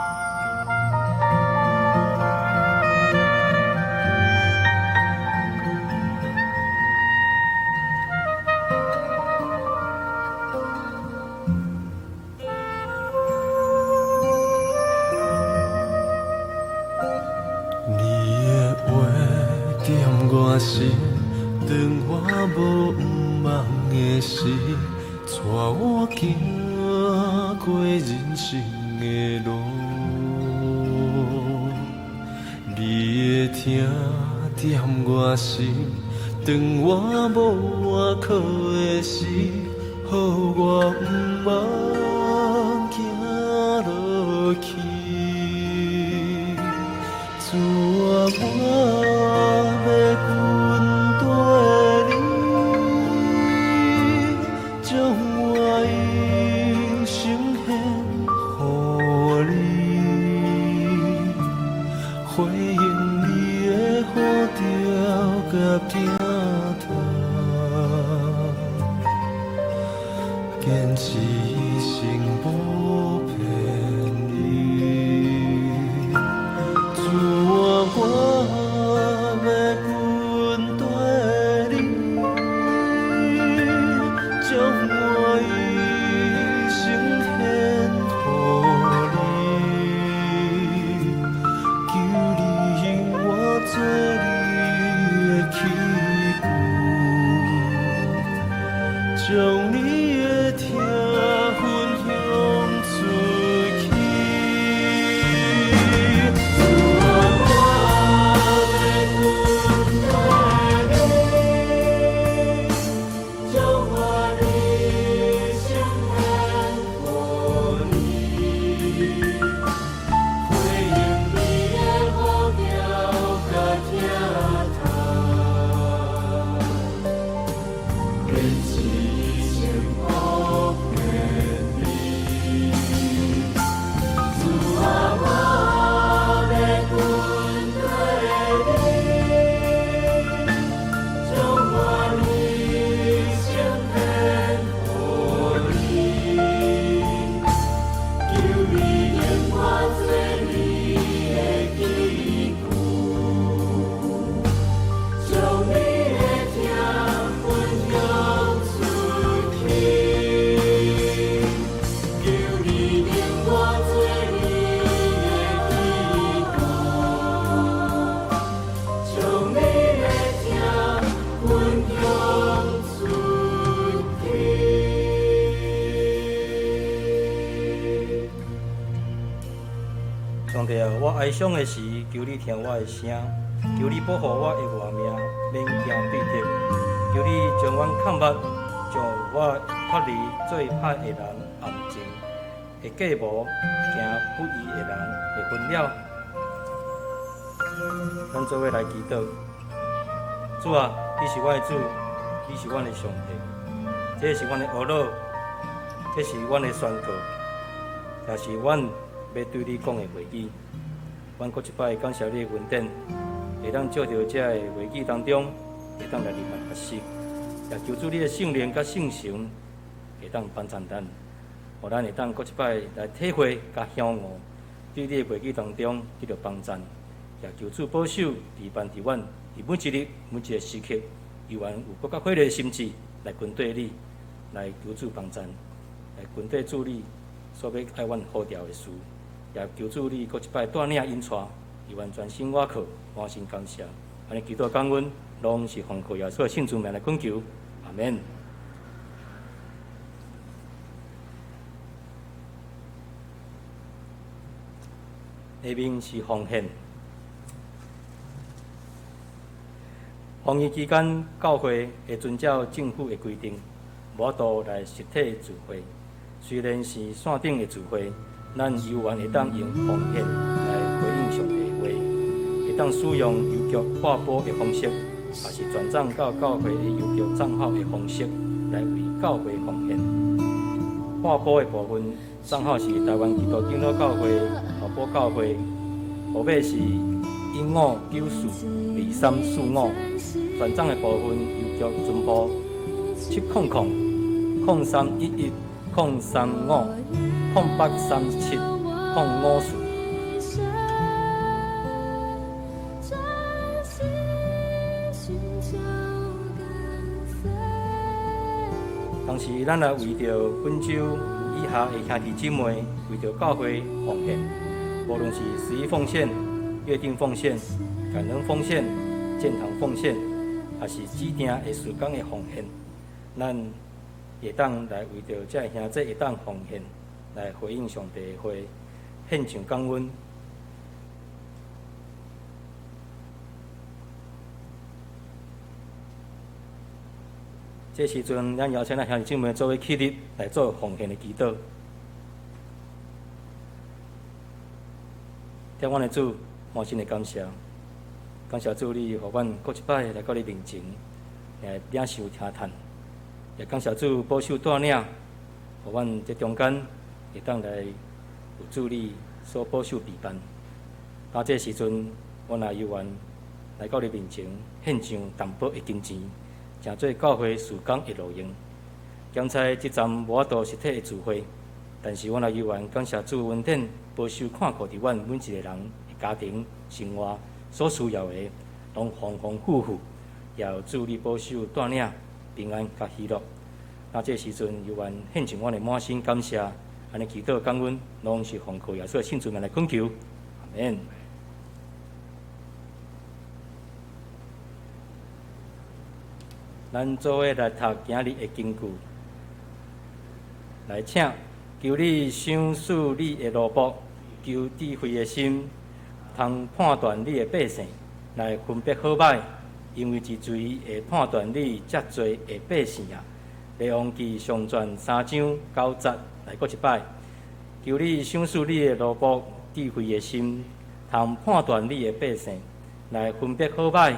[SPEAKER 2] 你的话点我心，让我无毋忘的事，带我行过人生的路。你的听点我心，当我无外靠的时，予我毋忘行落生无骗你，自我要滚对你，将我一生献予你，求你用我做你的器具，将你的疼分享出去。自我要滚对你，将我的心献予你，回应你的呼召甲听从，愿一生无骗你。自我要滚对你，将我的心献予你，求你用我做你的器具，将你的疼分享出去，求你用我做你的器具，将你的疼分享出去。
[SPEAKER 4] 上帝啊，我哀伤的时，求你听我的声，求你保护我的外命，免惊对敌。求你将阮抗目，将我脱离做歹的人暗情的计谋，行不义的人的分了。咱做伙来祈祷。主啊，你是我的主，你是阮的上帝，这是阮的学老，这是阮的宣告，也是阮要对你讲的话语。阮搁一摆感谢你的恩典，会当照着这个话语当中，会当来立法学习，也求主你的圣灵甲圣神会当帮助咱，互咱会当搁一摆来体会甲享悟，对你的话语当中得到帮助，也求主保守陪伴伫阮，伫每一日每一个时刻，依然有搁较火热的心志来跟对你，来求主帮助，来跟对主你所要爱阮呼召的事。也求主你搁一摆带领引带，伊完全心我靠，满心感谢。安尼祈祷感恩，拢是奉靠耶稣的圣主名来恳求，阿免。下面是奉献。防疫期间，教会会遵照政府的规定，无法度来实体聚会。虽然是线顶的聚会，咱犹原会当用奉献来回应上帝的话，会当使用邮局划拨的方式，也是转账到教会的邮局账号的方式来为教会奉献。划拨的部分账号是台湾基督长老教会、华波教会，号码是15942345。转账的部分邮局分部700-031-035-0837-054。当时，咱来为着本州有以下的兄弟姊妹，为着教会奉献，无论是十一奉献、约定奉献、感恩奉献、建堂奉献，还是指定的时间的奉献，咱会当来为着这兄弟会当奉献，来回应上帝的话，献上感恩。这时阵，咱邀请咱兄弟姊妹作为起立来做奉献的祈祷。天阮的主，满心的感谢，感谢主你，互阮搁一摆来到你面前，来领受听叹，也感谢主保守带领，互阮这中间会当来有主你所保守陪伴。到这时阵，阮也犹原来到你面前，献上淡薄的金钱。诚做教会事工的路用，检测即站无法度实体的聚会，但是阮也犹原感谢主恩典，保守看顾伫阮每一个人的家庭生活所需要的，拢丰丰富富，也有主你保守带领平安甲喜乐。那这时阵犹原献上阮的满心感谢，安尼祈祷感恩，拢是奉靠耶稣的圣主名来恳求，阿免。咱做伙来读今日的经句，来请求你赏赐你的罗卜，求智慧的心，通判断你的百姓，来分别好歹，因为之罪会判断你遮多的百姓啊。列王记上传3章9节，来过一摆，求你赏赐你的罗卜，智慧的心，通判断你的百姓，来分别好歹。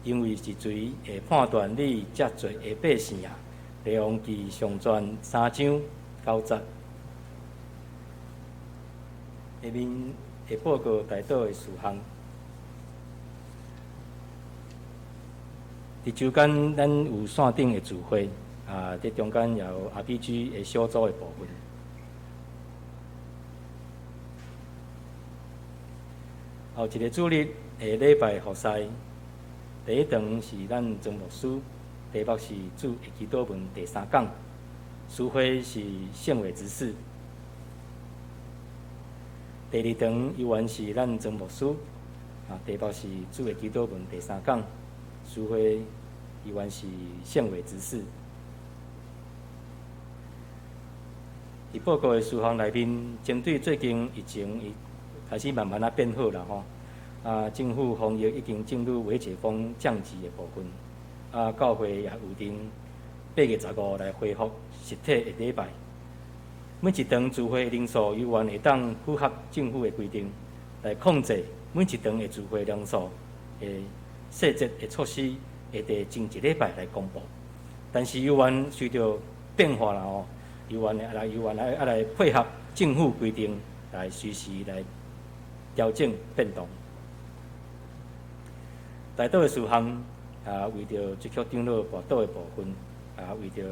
[SPEAKER 4] 因为是罪会判断你遮多的百姓啊！列王记上传3章9节。下面会报告大岛的事项。伫周间咱有线顶的聚会，伫中间也有 RPG 的小组的部分。后一个主日下礼拜服侍。第一堂是咱曾牧师，题目是主的祈祷文第3讲，书会是献伟之事。第二堂依然是咱曾牧师，题目是主的祈祷文第3讲，书会依然是献伟之事。伫报告的事项内面，针对最近疫情，伊开始慢慢变好啦吼。政府防疫已经进入微解封降级的部分。教会也有定8月15来恢复实体的礼拜。每一场聚会人数犹原会当符合政府的规定，来控制每一场的聚会人数的细节的措施，会伫前一礼拜来公布。但是犹原随着变化啦吼，犹原来配合政府规定来随时来调整变动。大岛的事项，为着职曲长老跋倒的部分，为着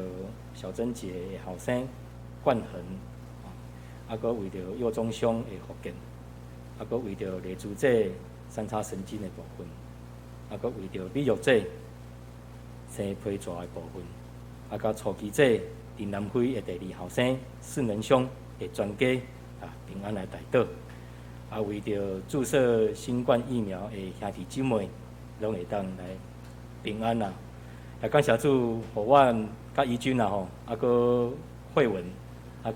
[SPEAKER 4] 小贞节的后生冠恒，搁为着右中乡的福建，搁为着雷主者三叉神经的部分，搁为着美育者生批蛇的部分，甲初期者伫南非的第2后生四能乡的全家平安来大岛，为着注射新冠疫苗的兄弟姊妹。拢会当来平安啦！也感谢主，互阮甲怡君啦吼，搁慧文，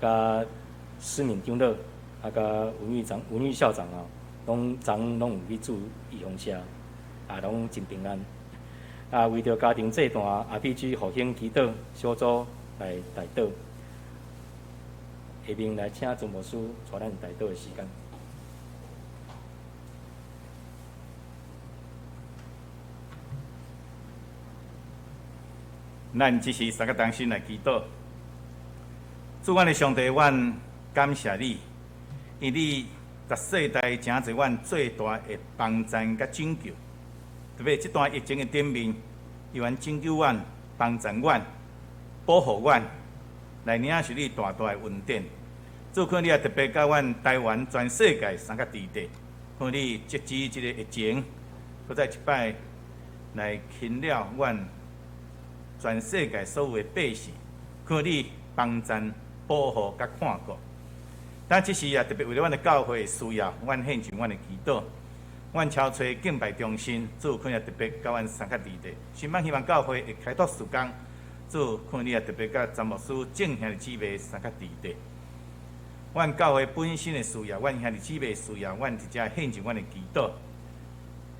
[SPEAKER 4] 甲施敏长老，甲文玉校长拢有去住义雄社，拢真平安。为着家庭这段RPG 复兴祈祷小组来带导，下面来请曾牧师带咱带导的时间。
[SPEAKER 5] 咱只是三个同心来祈祷，主阮的上帝，阮感谢你，因你在世代诚侪阮最大的帮衬甲拯救。特别这段疫情的顶面，有阮拯救阮、帮衬阮、保护阮，来领受你大大的恩典。主看你也特别甲阮台湾全世界三个地带，看你截止这个疫情，搁再一摆来勤了阮。全世界所有的百姓，看你帮衬、保护甲看顾。但这时也特别为了阮的教会需要，阮献上阮的祈祷。阮超找敬拜中心，主看也特别甲阮三个地带。希望教会会开拓时间，主看你也特别甲詹牧师正兄弟姊妹三个地带。阮教会本身的需要，阮兄弟姊妹需要，阮直接献上阮的祈祷。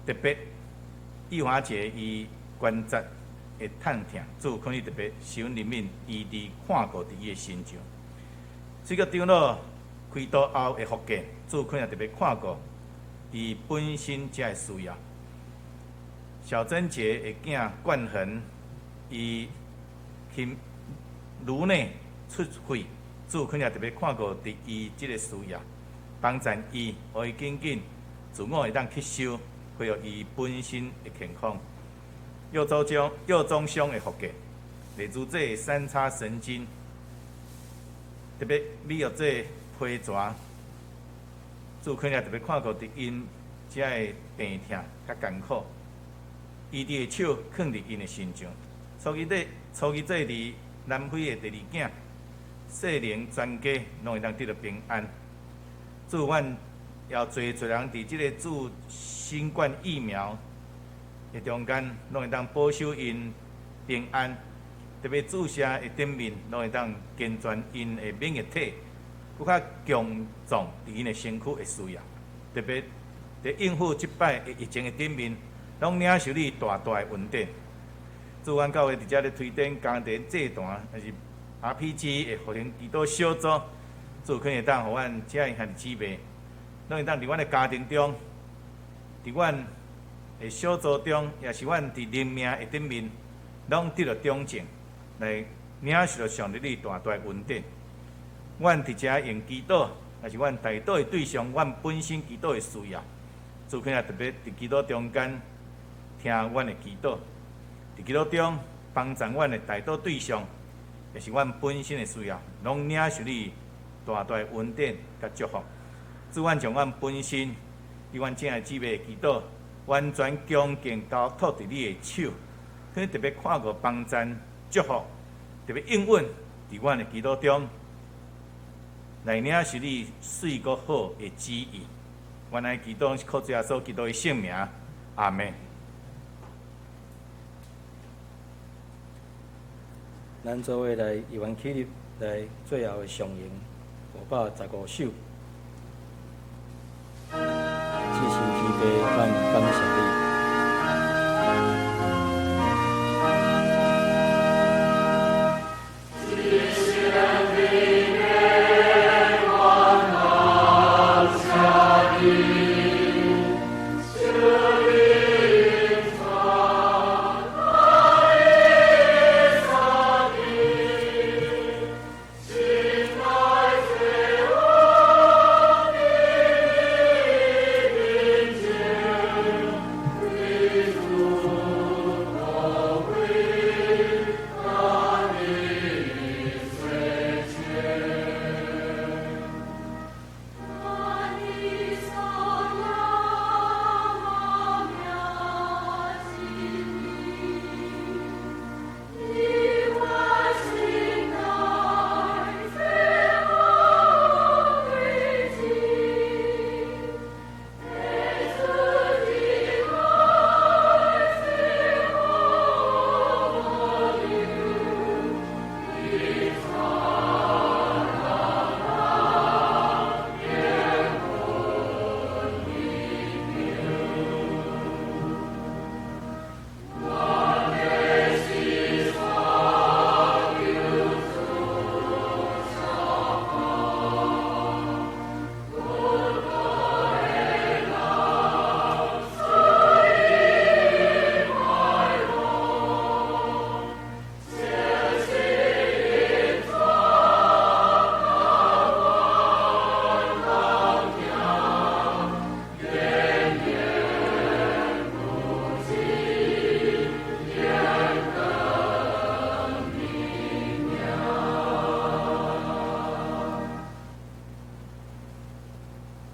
[SPEAKER 5] 特别义华节伊关节。会探听，主可能特别受人民医治看顾伫伊的身上。这个长老开刀后的福建，主可能特别看顾伊本身遮的需要。小贞节的囝冠恒，伊去颅内出血，主可能特别看顾伫伊即个需要，帮助伊，互伊紧紧自我会当吸收，恢复伊本身的健康。右中乡的福建，例如这三叉神经，特别你有这皮蛇，主可能特别看过伫因遮个病痛较艰苦，伊伫个手放伫因的身上。初期这伫南非的第二囝，细龄全家拢会当得到平安。祝阮要做人伫即个注新冠疫苗的中间，拢会当保守因平安。特别注射的顶面，拢会当健全因的免疫体，搁较强壮伫因的身躯的需要。特别伫应付即摆的疫情的顶面，拢领受你大大的稳定。祝阮教会伫遮咧推展家庭祭坛，也是 RPG 的福音基督小组，祝可会当互阮遮兄弟姊妹，拢会当伫阮的家庭中，伫阮的小组中，也是阮伫灵命的顶面，拢得到忠正。来领受着上帝你大大稳定。阮伫遮用祈祷，也是阮大祷的对象，阮本身祈祷的需要。主可能特别伫祈祷中间听阮的祈祷，伫祈祷中帮助阮的大祷对象，也是阮本身的需要，拢领受你大大稳定甲祝福。主阮将阮本身与阮正的姊妹的祈祷，完全恭敬交托伫你的手，可特别看过帮助。祝福，特别应允伫阮的祈祷中，来领受你水果好的旨意。阮来祈祷是靠主耶稣基督的圣名，阿门。
[SPEAKER 4] 咱做伙来一完起立，来最后的上映515首。至神天父，咱感谢你。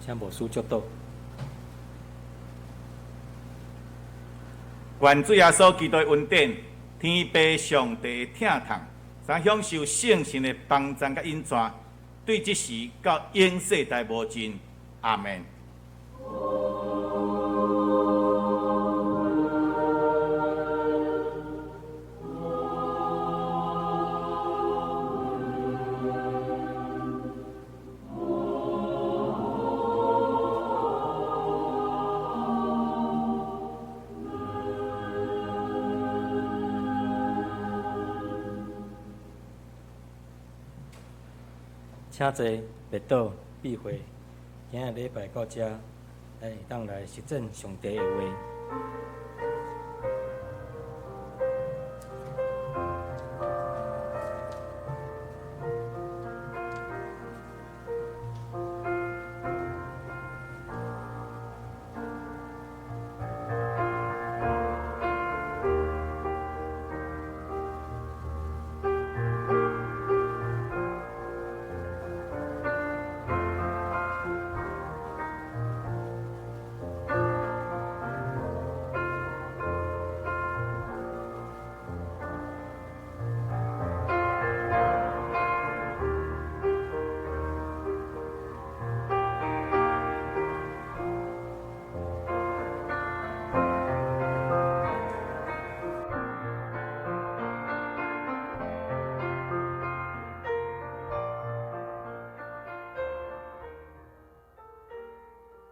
[SPEAKER 4] 请牧师祝祷。
[SPEAKER 5] 愿主耶稣基督的恩典、天父上帝的疼痛，才享受圣神的帮助甲引带，对即时到永世代无尽。阿门。
[SPEAKER 4] 请坐，列倒闭会。今日礼拜到这，来当来实践上帝的话。